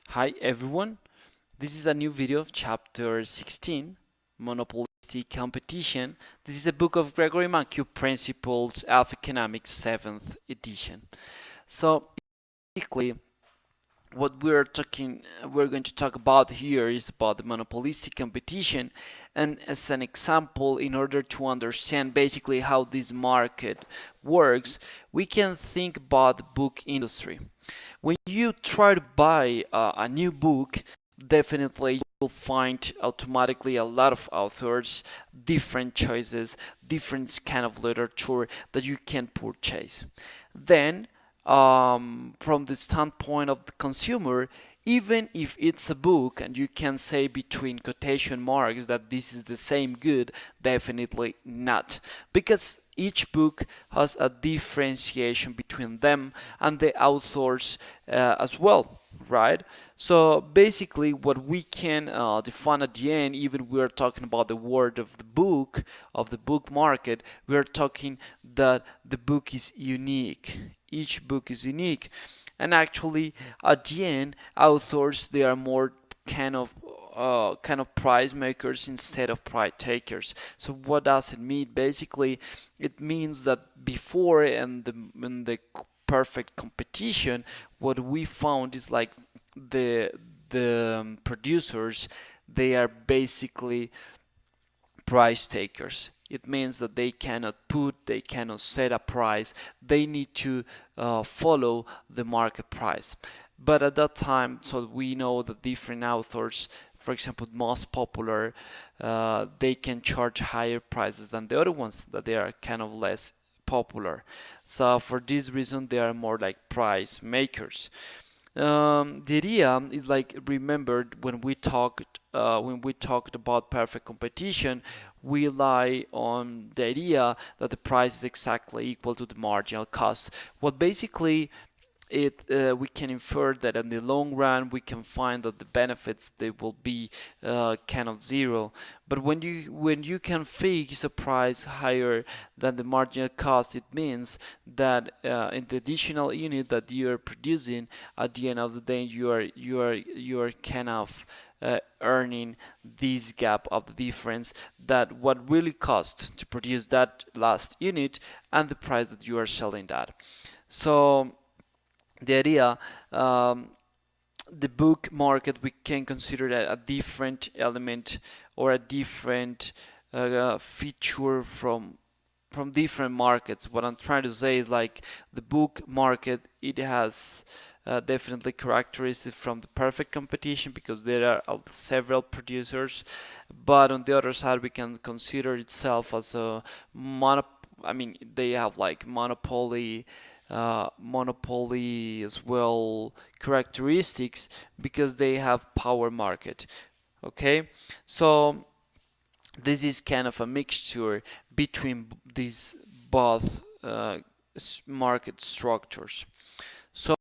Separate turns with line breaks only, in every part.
Hi everyone, this is a new video of chapter 16, Monopolistic Competition. This is a book of Gregory Principles of Economics 7th edition. So basically what we're going to talk about here is about the monopolistic competition, and as an example, in order to understand basically how this market works, we can think about the book industry. When you try to buy a new book, definitely you'll find automatically a lot of authors, different choices, different kind of literature that you can purchase. Then, from the standpoint of the consumer, even if it's a book and you can say between quotation marks that this is the same good, definitely not. Because each book has a differentiation between them and the authors as well, right? So basically, what we can define at the end, even we are talking about the word of the book market, we are talking that the book is unique. Each book is unique, and actually, at the end, authors they are more kind of prize makers instead of prize takers. So what does it mean? Basically, it means that before in the perfect competition, what we found is like the producers they are basically price takers. It means that they cannot set a price. They need to follow the market price. But at that time, so we know that different authors, for example, most popular, they can charge higher prices than the other ones that they are kind of less popular. So for this reason, they are more like price makers. The idea is like remembered when we talked about perfect competition, we rely on the idea that the price is exactly equal to the marginal cost. What basically it we can infer that in the long run we can find that the benefits they will be kind of zero. But when you can fix a price higher than the marginal cost, it means that in the additional unit that you are producing, at the end of the day you are kind of earning this gap of the difference that what really cost to produce that last unit and the price that you are selling that. So the idea, the book market, we can consider that a different element or a different feature from different markets. What I'm trying to say is like the book market, it has definitely characteristics from the perfect competition because there are several producers, but on the other side we can consider itself as a I mean, they have like monopoly as well characteristics because they have power market. Okay, so this is kind of a mixture between these both market structures. So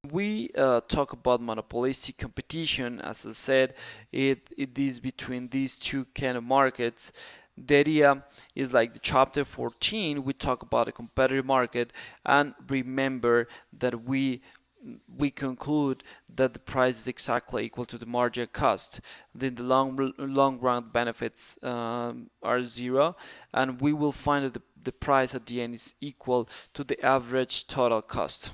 we talk about monopolistic competition. As I said, it is between these two kind of markets. The idea is like the chapter 14, we talk about a competitive market, and remember that we conclude that the price is exactly equal to the marginal cost. Then the long run benefits are zero, and we will find that the price at the end is equal to the average total cost.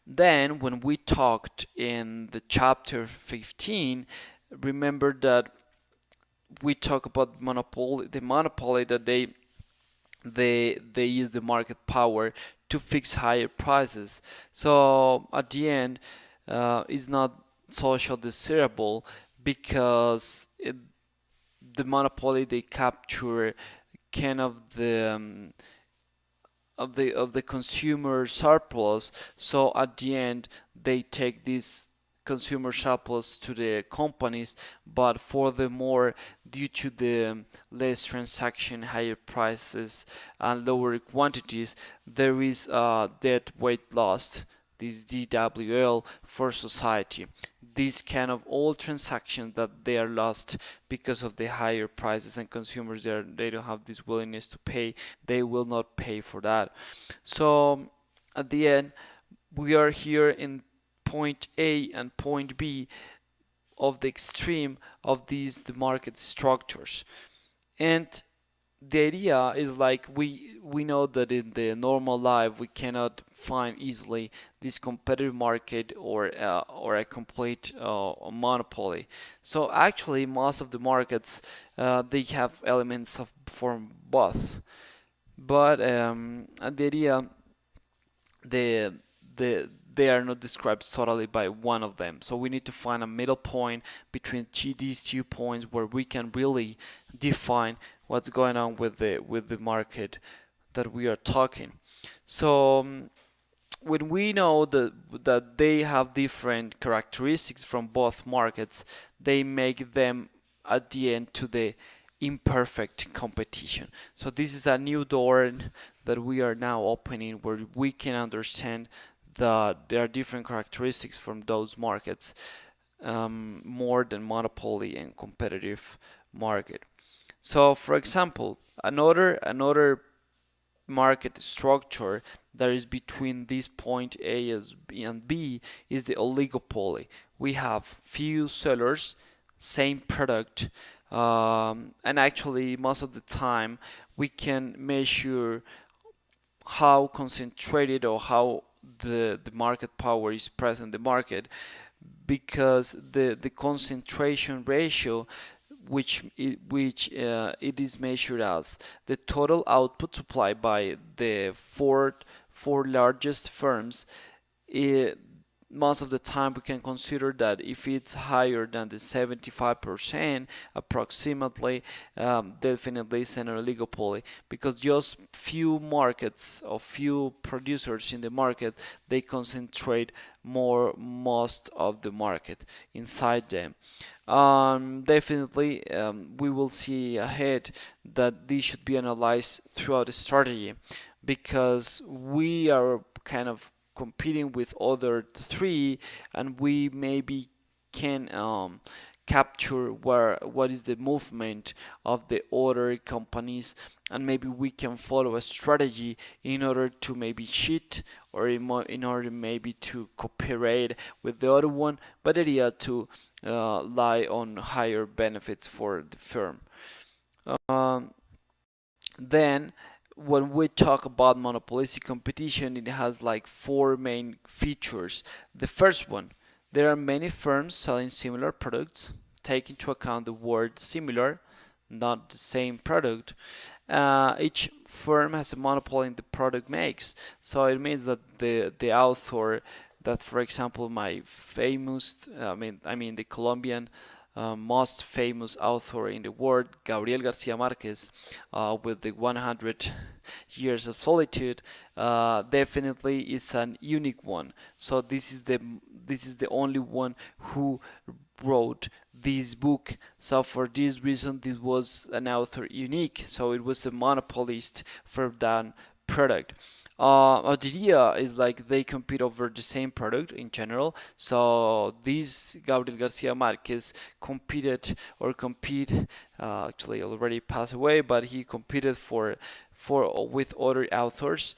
Then, when we talked in the chapter 15, remember that we talk about the monopoly that they use the market power to fix higher prices. So at the end, it's not social desirable because the monopoly they capture kind of the consumer surplus. So at the end, they take this consumer surplus to the companies, but furthermore, due to the less transaction, higher prices, and lower quantities, there is a dead weight loss, this DWL for society. These kind of all transactions that they are lost because of the higher prices and consumers they don't have this willingness to pay, they will not pay for that. So at the end, we are here in point A and point B of the extreme of these the market structures. And the idea is like we know that in the normal life we cannot find easily this competitive market or a complete monopoly. So actually most of the markets they have elements of from both. But and the idea the they are not described totally by one of them. So we need to find a middle point between these 2 points where we can really define what's going on with the market that we are talking. So when we know that they have different characteristics from both markets, they make them at the end to the imperfect competition. So this is a new door that we are now opening where we can understand that there are different characteristics from those markets more than monopoly and competitive market. So for example, another market structure that is between this point A and B is the oligopoly. We have few sellers, same product, and actually most of the time we can measure how concentrated or how the market power is present in the market because the concentration ratio which it is measured as the total output supplied by the four largest firms. It, most of the time we can consider that if it's higher than the 75% approximately, definitely it's an oligopoly because just few markets or few producers in the market they concentrate most of the market inside them. Definitely, we will see ahead that this should be analyzed throughout the strategy because we are kind of competing with other three, and we maybe can capture what is the movement of the other companies, and maybe we can follow a strategy in order to maybe cheat or in order maybe to cooperate with the other one, but the idea to lie on higher benefits for the firm. Um, then, when we talk about monopolistic competition, it has like four main features. The first one, there are many firms selling similar products. Take into account the word similar, not the same product. Each firm has a monopoly in the product makes. So it means that the author that, for example, my famous, I mean the Colombian most famous author in the world, Gabriel Garcia Marquez, with the 100 Years of Solitude, definitely is an unique one. So this is the only one who wrote this book. So for this reason, this was an author unique. So it was a monopolist for that product. The idea is like they compete over the same product in general. So this Gabriel Garcia Marquez competed or compete actually already passed away, but he competed for with other authors,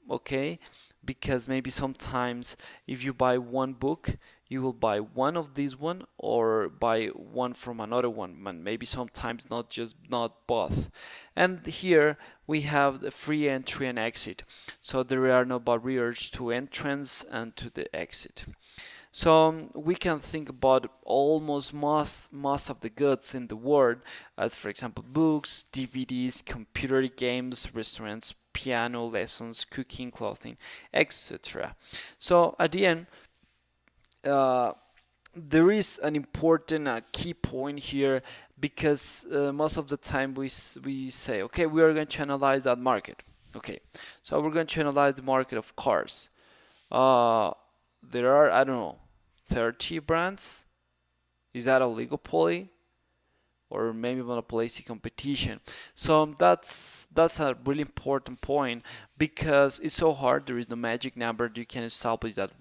okay? Because maybe sometimes if you buy one book, you will buy one of these one or buy one from another one, and maybe sometimes not both. And here we have the free entry and exit. So there are no barriers to entrance and to the exit. So we can think about almost most of the goods in the world, as for example books, DVDs, computer games, restaurants, piano lessons, cooking, clothing, etc. So at the end, uh, there is an important key point here because most of the time we say, okay, we are going to analyze that market. Okay, so we're going to analyze the market of cars. Uh, there are, I don't know, 30 brands. Is that a oligopoly or maybe monopolistic competition? So that's a really important point because it's so hard. There is no magic number you can establish that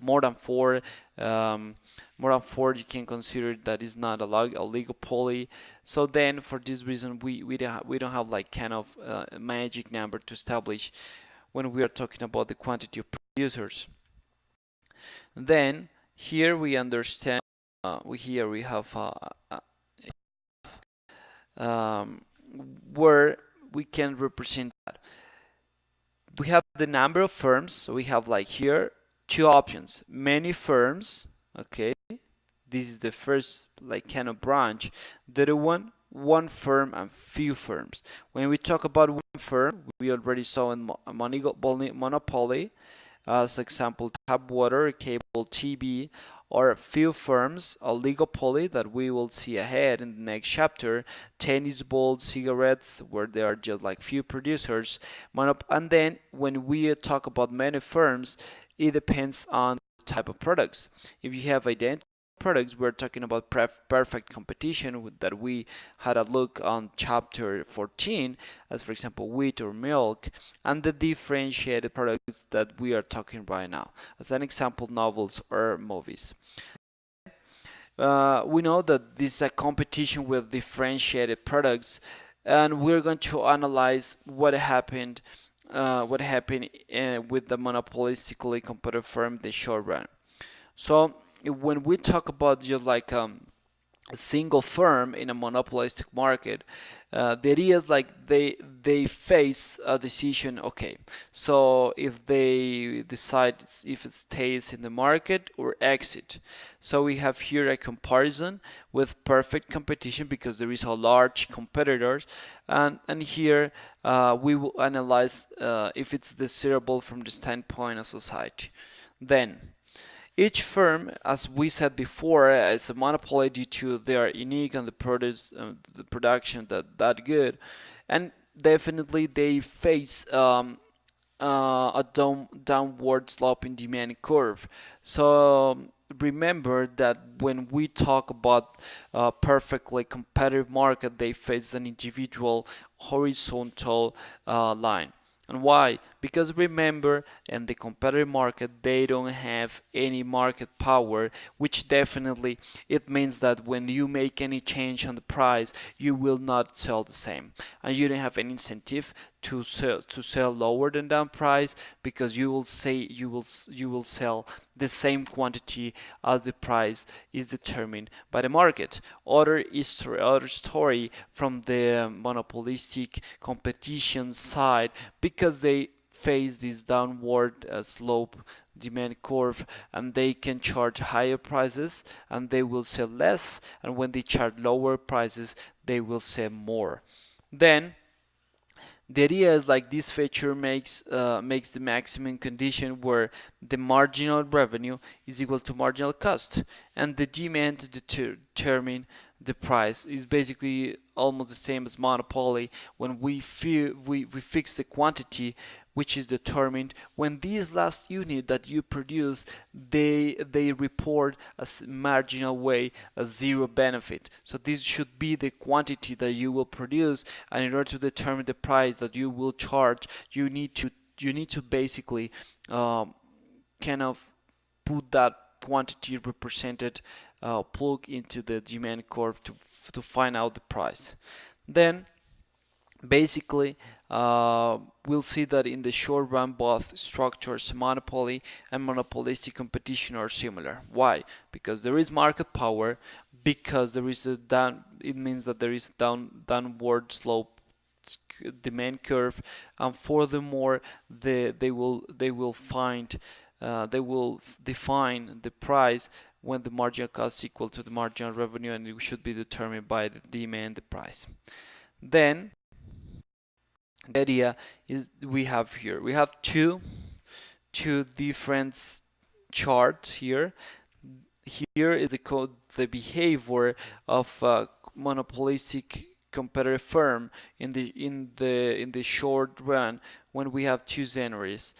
um, more than four you can consider that is not a oligopoly. So then for this reason we don't have like kind of a magic number to establish when we are talking about the quantity of producers. Then Here we understand, here we have um, where we can represent that. We have the number of firms, so we have like here two options: many firms, okay, this is the first like kind of branch. The other one firm and few firms. When we talk about one firm, we already saw in Monopoly, as example, tap water, cable TV, or a few firms, a oligopoly that we will see ahead in the next chapter, tennis balls, cigarettes, where there are just like few producers, and then when we talk about many firms, it depends on the type of products. If you have identical products, we're talking about perfect competition that we had a look on chapter 14, as for example wheat or milk, and the differentiated products that we are talking right now, as an example novels or movies. We know that this is a competition with differentiated products, and we're going to analyze what happened with the monopolistically competitive firm the short run. So when we talk about just like a single firm in a monopolistic market, the idea is like they face a decision. Okay, so if they decide if it stays in the market or exit. So we have here a comparison with perfect competition because there is a large competitors, and here we will analyze if it's desirable from the standpoint of society. Then each firm, as we said before, is a monopoly due to they are unique and the production that good, and definitely they face a downward sloping demand curve. So remember that when we talk about a perfectly competitive market, they face an individual horizontal line. And why? Because remember, in the competitive market, they don't have any market power, which definitely it means that when you make any change on the price, you will not sell the same, and you don't have any incentive to sell lower than that price because you will say you will sell the same quantity as the price is determined by the market. Other story from the monopolistic competition side, because they face this downward slope demand curve, and they can charge higher prices and they will sell less, and when they charge lower prices they will sell more. Then the idea is like this feature makes the maximum condition where the marginal revenue is equal to marginal cost, and the demand to determine the price is basically almost the same as monopoly. When we fix the quantity, which is determined when this last unit that you produce, they report as marginal way a zero benefit. So this should be the quantity that you will produce, and in order to determine the price that you will charge, you need to basically kind of put that quantity represented, plug into the demand curve to find out the price. Then basically, we'll see that in the short run, both structures, monopoly and monopolistic competition, are similar. Why? Because there is market power, because there is a down, it means that there is downward slope demand curve, and furthermore, they will define the price when the marginal cost is equal to the marginal revenue, and it should be determined by the demand, the price. Then the idea is we have two different charts here. Here is the behavior of a monopolistic competitive firm in the short run, when we have two scenarios.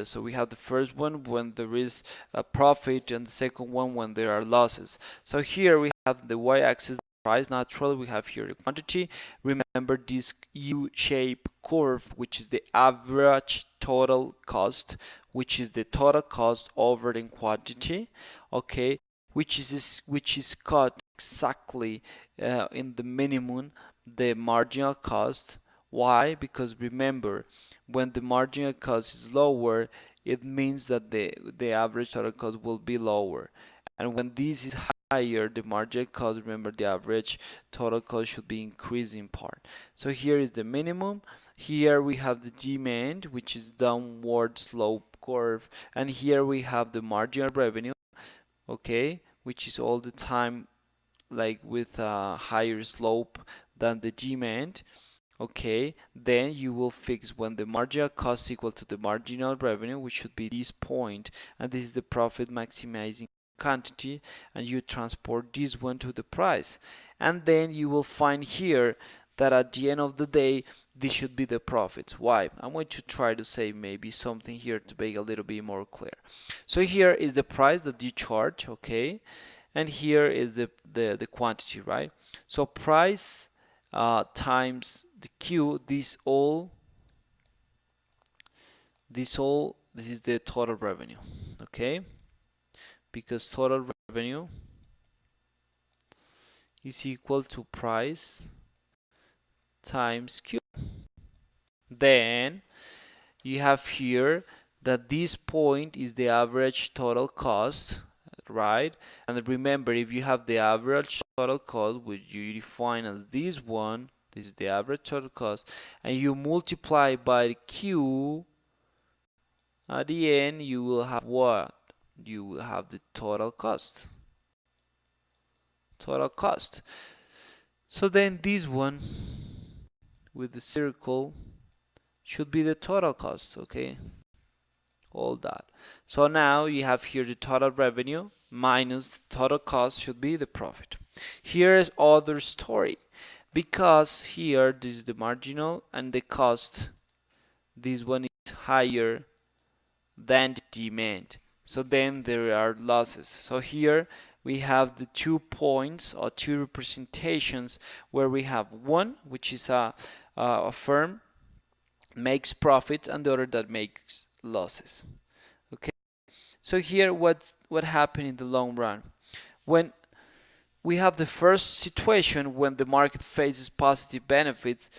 So we have the first one when there is a profit, and the second one when there are losses. So here we have the y-axis price. Naturally, we have here the quantity. Remember this U-shaped curve, which is the average total cost, which is the total cost over the quantity, okay, which is cut exactly in the minimum, the marginal cost. Why? Because remember, when the marginal cost is lower, it means that the average total cost will be lower. And when this is higher, the marginal cost, remember the average total cost should be increasing part. So here is the minimum. Here we have the demand, which is downward slope curve, and here we have the marginal revenue, okay, which is all the time like with a higher slope than the demand. Okay, then you will fix when the marginal cost equal to the marginal revenue, which should be this point, and this is the profit maximizing quantity, and you transport this one to the price. And then you will find here that at the end of the day, this should be the profits. Why? I'm going to try to say maybe something here to make a little bit more clear. So here is the price that you charge, okay? And here is the quantity, right? So price times the Q, this is the total revenue, okay? Because total revenue is equal to price times Q. Then you have here that this point is the average total cost, right? And remember, if you have the average total cost, which you define as this one, this is the average total cost, and you multiply by Q, at the end you will have what? You will have the total cost. Total cost. So then this one with the circle should be the total cost, okay? All that. So now you have here the total revenue minus the total cost should be the profit. Here is other story, because here this is the marginal and the cost, this one is higher than the demand. So then there are losses. So here we have the 2 points or 2 representations where we have one, which is a firm makes profit, and the other that makes losses. Okay. So here what happened in the long run? When we have the first situation when the market faces positive benefits,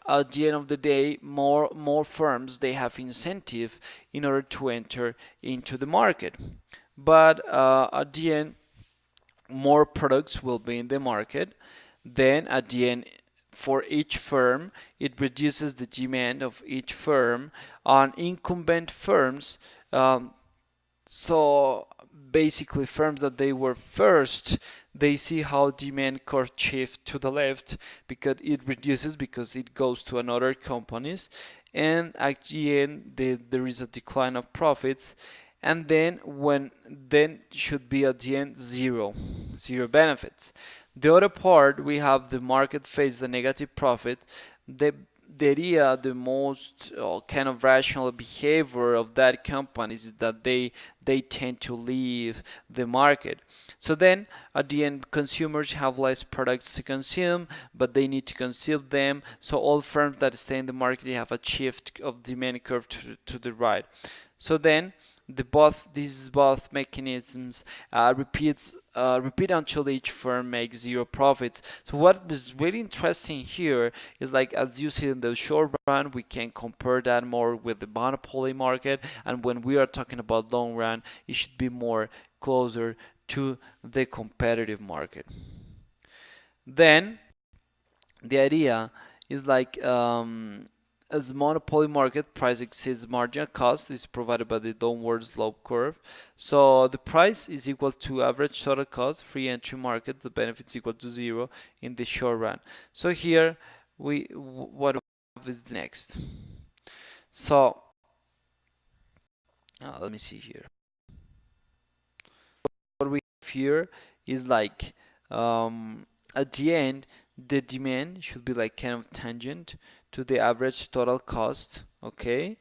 at the end of the day, more firms they have incentive in order to enter into the market. But at the end, more products will be in the market. Then at the end, for each firm, it reduces the demand of each firm on incumbent firms. So basically, firms that they were first, they see how demand curve shift to the left because it reduces, because it goes to another companies, and at the end there is a decline of profits, and then should be at the end zero benefits. The other part, we have the market face a negative profit. The idea, the most kind of rational behavior of that company is that they tend to leave the market. So then at the end, consumers have less products to consume, but they need to consume them. So all firms that stay in the market, they have a shift of demand curve to the right. So then these both mechanisms repeat until each firm makes zero profits. So what is really interesting here is, like, as you see in the short run, we can compare that more with the monopoly market, and when we are talking about long run, it should be more closer to the competitive market. Then the idea is like, as monopoly market, price exceeds marginal cost is provided by the downward slope curve. So the price is equal to average total cost, free entry market, the benefits equal to zero in the short run. So here what we have is the next. So let me see here. What we have here is like, at the end, the demand should be like kind of tangent to the average total cost, okay?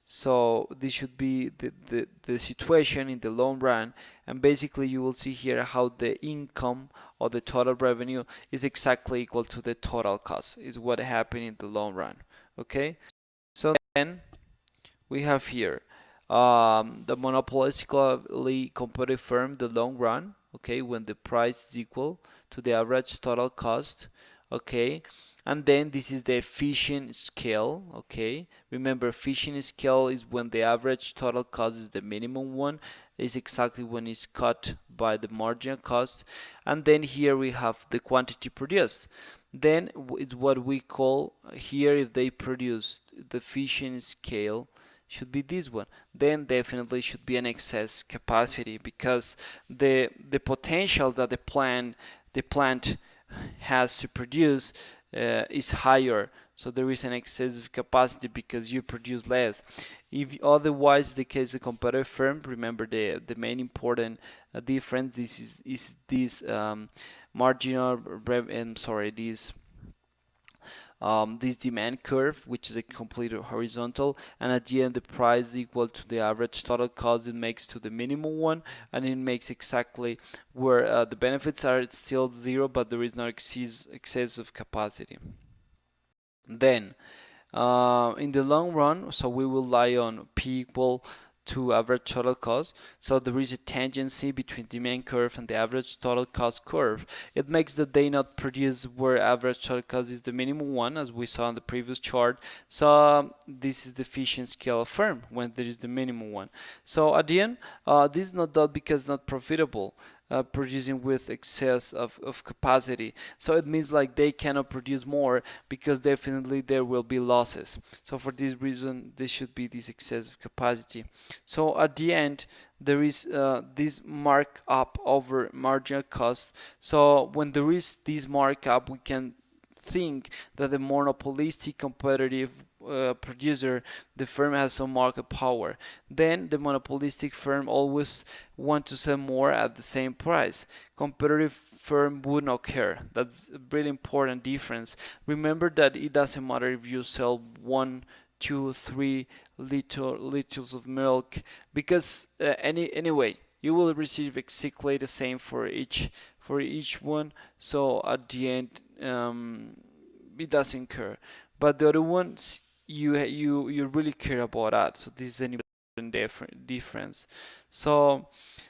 So this should be the situation in the long run, and basically you will see here how the income or the total revenue is exactly equal to the total cost, is what happened in the long run, okay? So then we have here the monopolistically competitive firm, the long run, okay, when the price is equal to the average total cost, okay, And then this is the efficient scale. Okay, remember, efficient scale is when the average total cost is the minimum one, is exactly when it's cut by the marginal cost. And then here we have the quantity produced. Then it's what we call here, if they produce the efficient scale, should be this one. Then definitely should be an excess capacity, because the potential that the plant has to produce is higher. So there is an excessive capacity because you produce less. If otherwise the case, a competitive firm, remember the main important difference. This is this marginal sorry, this demand curve, which is a complete horizontal, and at the end the price is equal to the average total cost it makes to the minimum one, and it makes exactly where the benefits are still zero, but there is no excessive capacity. Then in the long run, so we will lie on P equal to average total cost. So there is a tangency between demand curve and the average total cost curve. It makes that they not produce where average total cost is the minimum one, as we saw in the previous chart. So this is the efficient scale of firm when there is the minimum one. So at the end, this is not done because not profitable. Producing with excess of capacity, so it means like they cannot produce more, because definitely there will be losses. So for this reason, this should be this excessive capacity. So at the end, there is this markup over marginal cost. So when there is this markup, we can think that the monopolistic competitive producer, the firm has some market power. Then the monopolistic firm always want to sell more at the same price. Competitive firm would not care. That's a really important difference. Remember that it doesn't matter if you sell 1, 2, 3 liters of milk, because anyway you will receive exactly the same for each one. So at the end, it doesn't care. But the other ones, you really care about that. So this is an important difference. So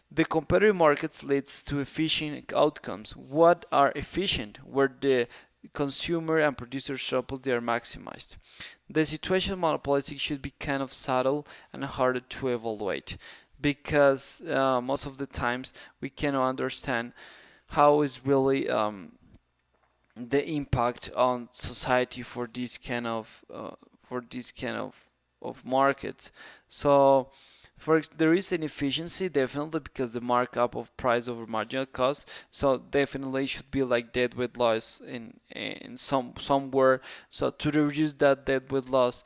the competitive markets leads to efficient outcomes. What are efficient? Where the consumer and producer surplus, they are maximized. The situation monopolistic should be kind of subtle and harder to evaluate, because most of the times we cannot understand how is really the impact on society for this kind of markets. So there is an efficiency definitely, because the markup of price over marginal cost. So definitely should be like deadweight loss in somewhere. So to reduce that deadweight loss,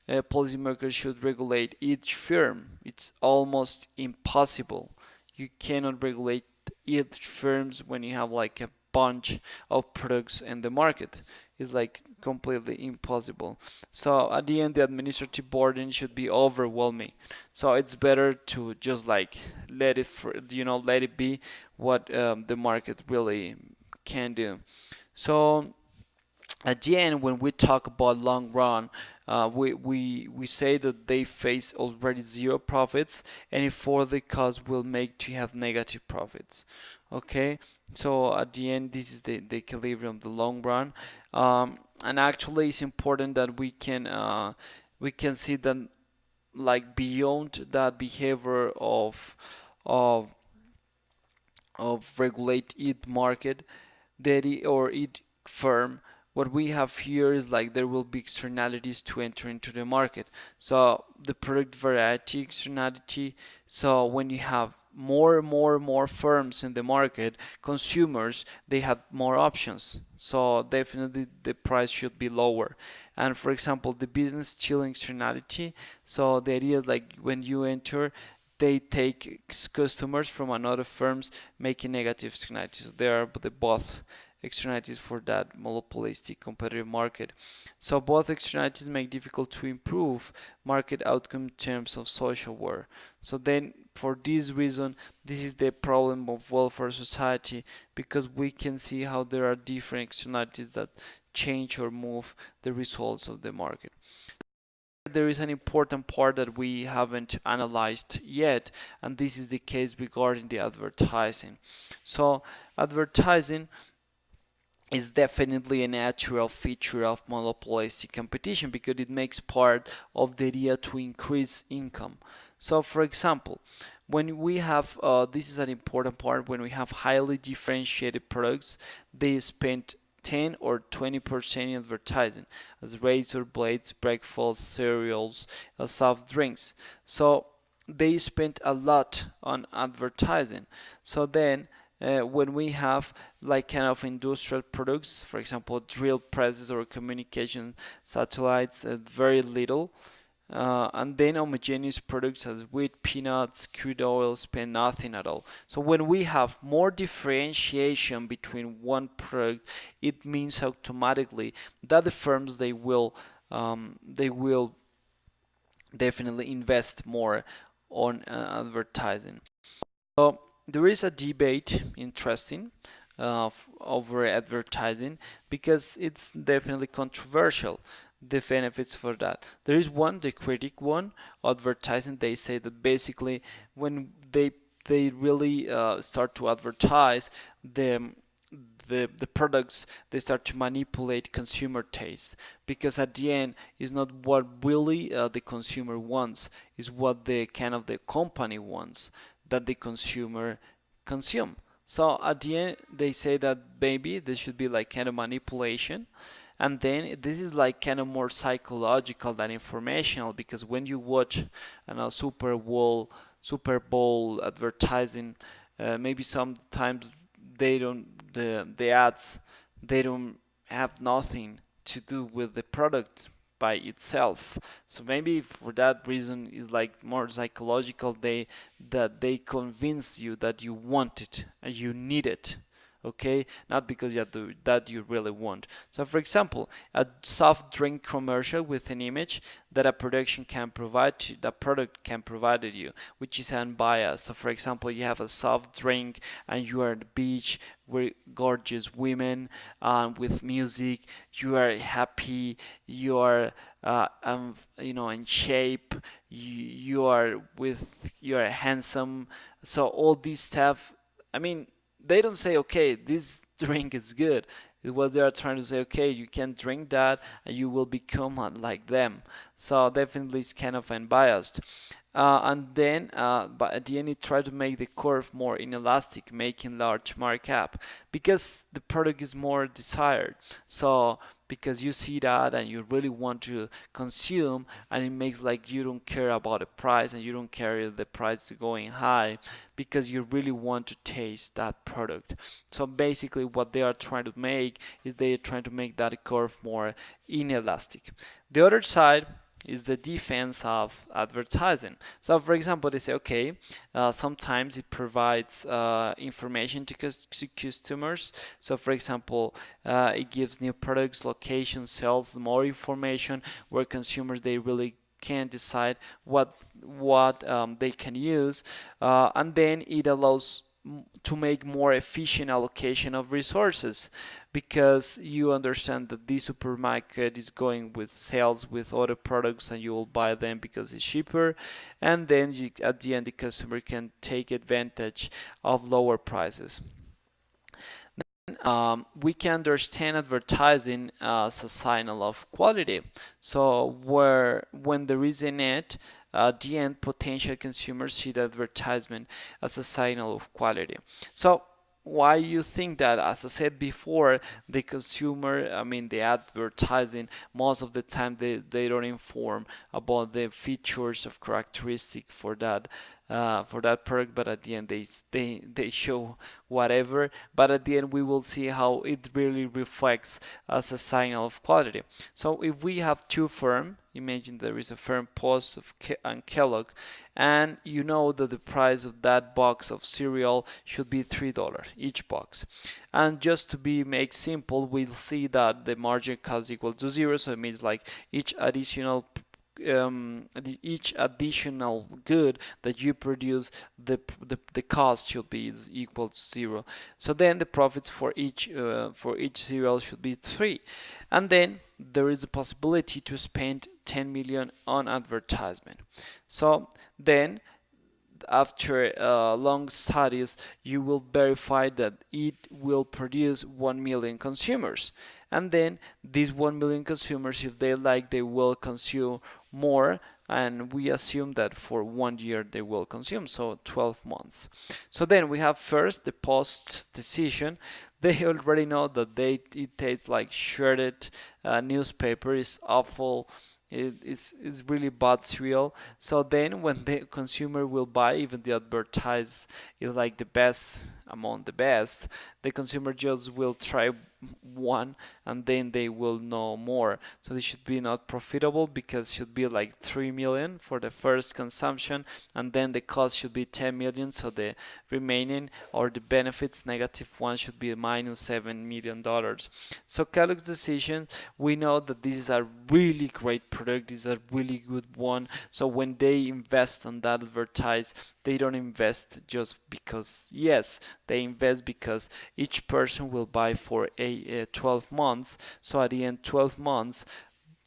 policymakers should regulate each firm. It's almost impossible. You cannot regulate each firms when you have like a bunch of products in the market. It's like completely impossible. So at the end, the administrative burden should be overwhelming. So it's better to just like let it be what the market really can do. So at the end, when we talk about long run, we say that they face already zero profits, and if for the cost will make to have negative profits. Okay, so at the end, this is the equilibrium, the long run, and actually, it's important that we can see that like beyond that behavior of of regulate it market, that or it firm, what we have here is like there will be externalities to enter into the market. So the product variety externality. So when you have more firms in the market, consumers, they have more options. So definitely the price should be lower. And for example, the business chilling externality. So the idea is like when you enter, they take customers from another firms, making negative externalities. So they are the both externalities for that monopolistic competitive market. So both externalities make difficult to improve market outcome in terms of social work. So then for this reason, this is the problem of welfare society, because we can see how there are different externalities that change or move the results of the market. There is an important part that we haven't analyzed yet, and this is the case regarding the advertising. So advertising, is definitely a natural feature of monopolistic competition because it makes part of the idea to increase income. So, for example, when we have this is an important part when we have highly differentiated products, they spend 10 or 20% in advertising, as razor blades, breakfast cereals, soft drinks. So they spend a lot on advertising. So then when we have like kind of industrial products, for example, drill presses or communication satellites, very little. And then homogeneous products as wheat, peanuts, crude oil spend nothing at all. So when we have more differentiation between one product, it means automatically that the firms they will definitely invest more on advertising. So there is a debate, interesting, over advertising because it's definitely controversial. The benefits for that. There is one, the critic one, advertising. They say that basically when they really start to advertise the the products, they start to manipulate consumer taste because at the end is not what really the consumer wants, is what the kind of the company wants that the consumer consume. So at the end, they say that maybe this should be like kind of manipulation. And then this is like kind of more psychological than informational because when you watch Super Bowl advertising, maybe sometimes they don't the ads they don't have nothing to do with the product by itself. So maybe for that reason is like more psychological. They convince you that you want it and you need it. Okay, not because that you really want. So, for example, a soft drink commercial with an image that a production can provide to, that product can provide to you, which is unbiased. So, for example, you have a soft drink and you are at the beach with gorgeous women, with music. You are happy. You are, in shape. You are handsome. So all this stuff. I mean, they don't say, okay, this drink is good. What they are trying to say, okay, you can drink that and you will become like them. So definitely it's kind of unbiased. But at the end, it tried to make the curve more inelastic, making large markup because the product is more desired. So because you see that and you really want to consume, and it makes like you don't care about the price and you don't care if the price is going high because you really want to taste that product. So basically, what they are trying to make is they are trying to make that curve more inelastic. The other side is the defense of advertising. So, for example, they say, okay, sometimes it provides information to customers. So, for example, it gives new products, locations, sales, more information where consumers they really can decide what they can use, and then it allows to make more efficient allocation of resources because you understand that this supermarket is going with sales with other products and you will buy them because it's cheaper, and then at the end the customer can take advantage of lower prices. We can understand advertising as a signal of quality. So when there is an ad, at the end, potential consumers see the advertisement as a signal of quality. So why you think that? As I said before, the consumer, I mean the advertising, most of the time they don't inform about the features of characteristic for that product, but at the end they show whatever. But at the end we will see how it really reflects as a signal of quality. So if we have two firm, imagine there is a firm Post and Kellogg, and you know that the price of that box of cereal should be $3 each box. And just to be make simple, we'll see that the margin cost equal to zero. So it means like each additional good that you produce, the cost should be is equal to zero. So then the profits for each cereal should be 3, and then there is a possibility to spend 10 million on advertisement. So then after long studies, you will verify that it will produce 1 million consumers. And then these 1 million consumers, if they like, they will consume more. And we assume that for 1 year they will consume, so 12 months. So then we have first the post decision. They already know that it tastes like shredded newspaper, is awful. It's really bad cereal. So then when the consumer will buy, even the advertise is like the best among the best, the consumer just will try one and then they will know more. So this should be not profitable because should be like 3 million for the first consumption, and then the cost should be 10 million. So the remaining or the benefits negative one should be minus $7 million. So Kellogg's decision, we know that this is a really great product, this is a really good one. So when they invest on that advertise, they don't invest just because yes, they invest because each person will buy for 12 months. So at the end 12 months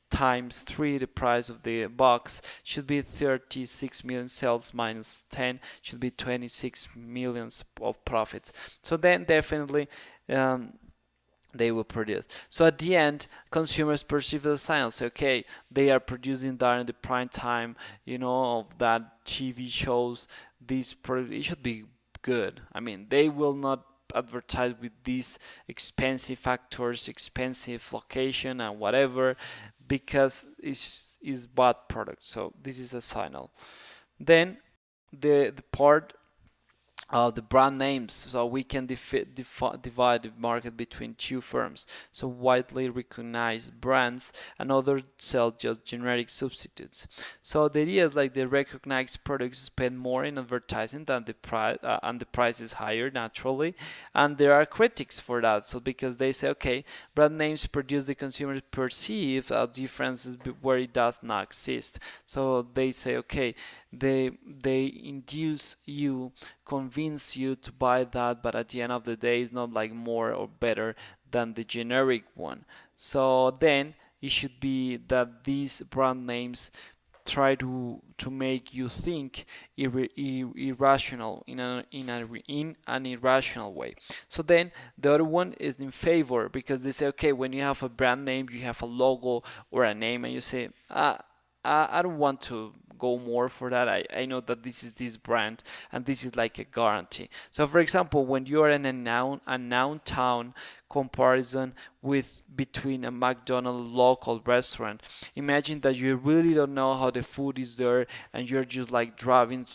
times 3, the price of the box should be 36 million sales minus 10 should be 26 millions of profits. So then definitely they will produce. So at the end, consumers perceive the science. Okay, they are producing during the prime time, of that TV shows. This product, it should be good. I mean, they will not advertise with these expensive factors, expensive location and whatever, because it's bad product. So this is a signal. Then the part the brand names. So we can divide the market between two firms. So widely recognized brands and others sell just generic substitutes. So the idea is like the recognized products spend more in advertising than the price, and the price is higher naturally. And there are critics for that. So because they say, okay, brand names produce the consumer perceive differences where it does not exist. So they say, okay, they induce you, convince you to buy that, but at the end of the day it's not like more or better than the generic one. So then it should be that these brand names try to make you think irrational in an irrational way. So then the other one is in favor because they say, okay, when you have a brand name, you have a logo or a name, and you say, I don't want to go more for that. I know that this is this brand and this is like a guarantee. So for example, when you are in a noun town comparison with between a McDonald's local restaurant, imagine that you really don't know how the food is there and you're just like driving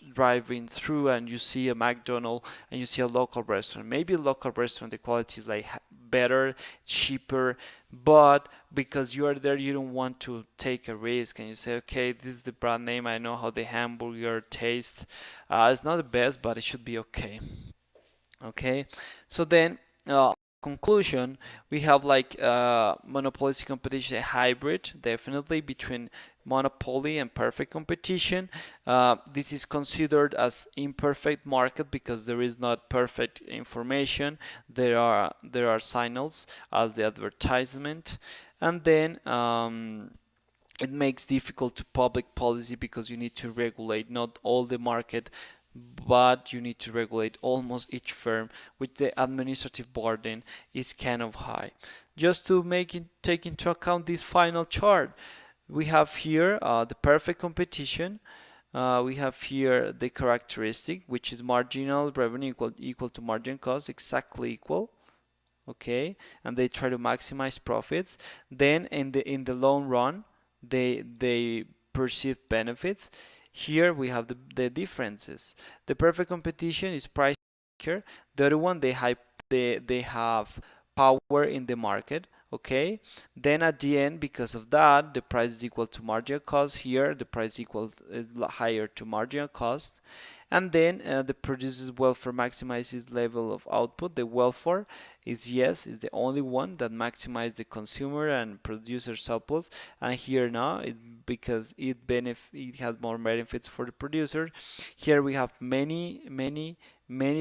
through and you see a McDonald's and you see a local restaurant. Maybe a local restaurant the quality is like better, cheaper, but because you are there you don't want to take a risk and you say, okay, this is the brand name, I know how the hamburger tastes. It's not the best, but it should be okay. Okay, so then conclusion, we have like monopolistic competition, a hybrid definitely between monopoly and perfect competition. This is considered as imperfect market because there is not perfect information. There are signals as the advertisement, and then it makes difficult to public policy because you need to regulate not all the market, but you need to regulate almost each firm, which the administrative burden is kind of high. Just to take into account this final chart, we have here the perfect competition. We have here the characteristic, which is marginal revenue equal to margin cost, exactly equal. Okay, and they try to maximize profits. Then in the long run, they perceive benefits. Here we have the differences. The perfect competition is price taker. The other one, they have power in the market. Okay, then at the end, because of that, the price is equal to marginal cost. Here the price is higher to marginal cost. And then the producer's welfare maximizes level of output. The welfare is yes, is the only one that maximizes the consumer and producer surplus. And here now, because it has more benefits for the producer. Here we have many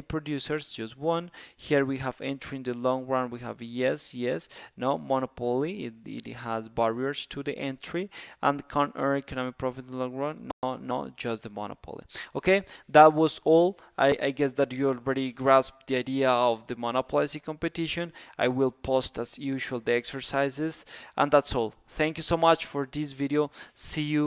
producers, just one. Here we have entry in the long run. We have yes, yes, no. Monopoly, it has barriers to the entry and can't earn economic profit in the long run. No, no, just the monopoly. Okay, that was all. I guess that you already grasped the idea of the monopolistic competition. I will post as usual the exercises, and that's all. Thank you so much for this video. See you